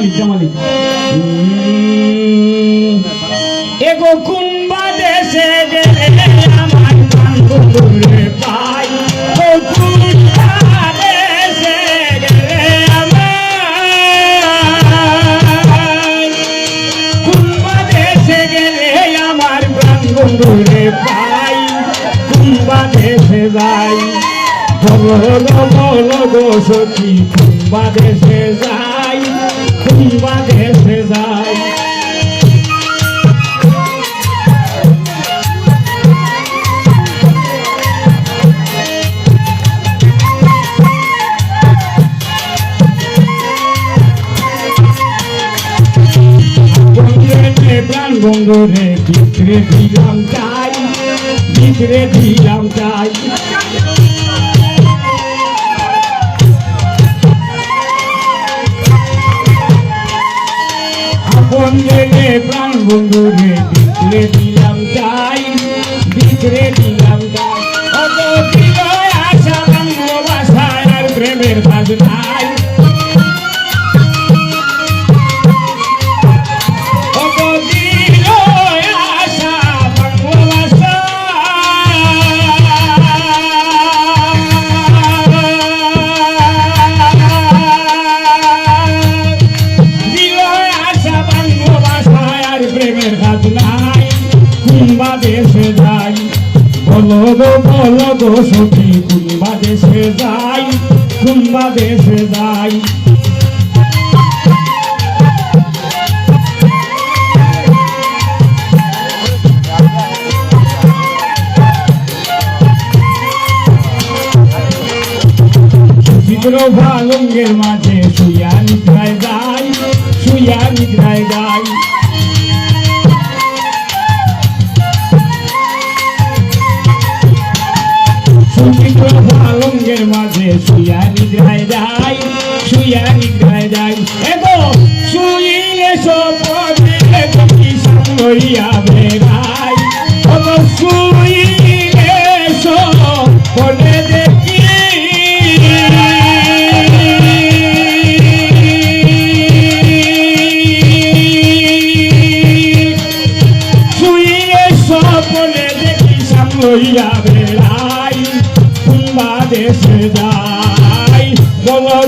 জামালি এগো কুম্বা দেশে গেলে আমার প্রাণ বন্ধুরে পাই ও কুম্বা দেশে গেলে কুম্বা দেশে গেলে আমার প্রাণ বন্ধুরে পাই কুম্বা দেশে যাই বলো বলো গো সখী কুম্বা দেশে যাই কুম্বা দেশে যাই প্রাণ বন্ধুরে ভিতরে দিলাম চাই ভিতরে দিলাম চাই আপন জেনে প্রাণ বন্ধুরে ভিতরে দিলাম চাই ভিতরে দিলাম চাই অত বিজয় আশা ভালোবাসায় আর প্রেমের ভাগ নাই কুম্বা দেশে যাই বলো বলো গো সখী কুম্বা দেশে যাই কুম্বা দেশে যাই চিত্র ভালঙ্গের মাঝে শুয়া নিদ্রায় যাই শুয়া নিদ্রায় যাই পালঙ্গের মাঝে শুয়া নিদ্রায় যাই শুয়া নিদ্রায় যাই এগো শুইলে সপনে কি সামরিয়া বেড়াই ওগো শুইলে সপনে দেখি শুইলে সপনে দেখি সামরিয়া বেড়াই কুম্বা দেশে যাই বলো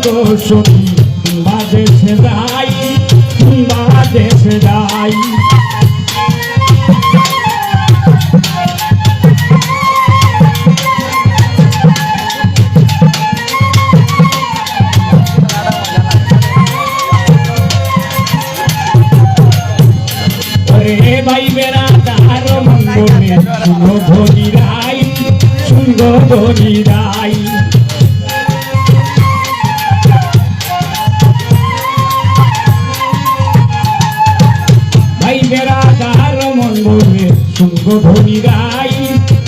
গো সখী কুম্বা দেশে যাই কুম্বা দেশে যাই রে ভাই বেড়া তার মঙ্গলে শুনো ধরি রাই শুনো ধরি রাই ভাই বেড়া তার মঙ্গলে শুনো ধরি রাই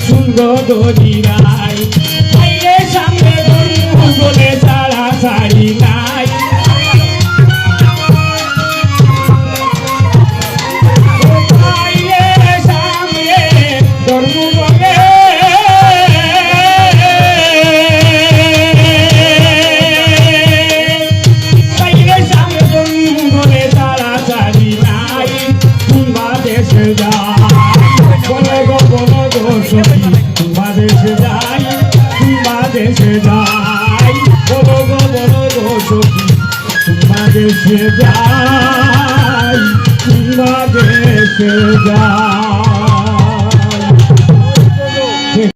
শুনো ধরি রাই ভাইরে সামনে মঙ্গলে ছাড়া ছাড়ি নাই কুম্বা দেশে যাই কুম্বা দেশে যাই বলো গো সখী কুম্বা দেশে যাই কুম্বা দেশে যাই।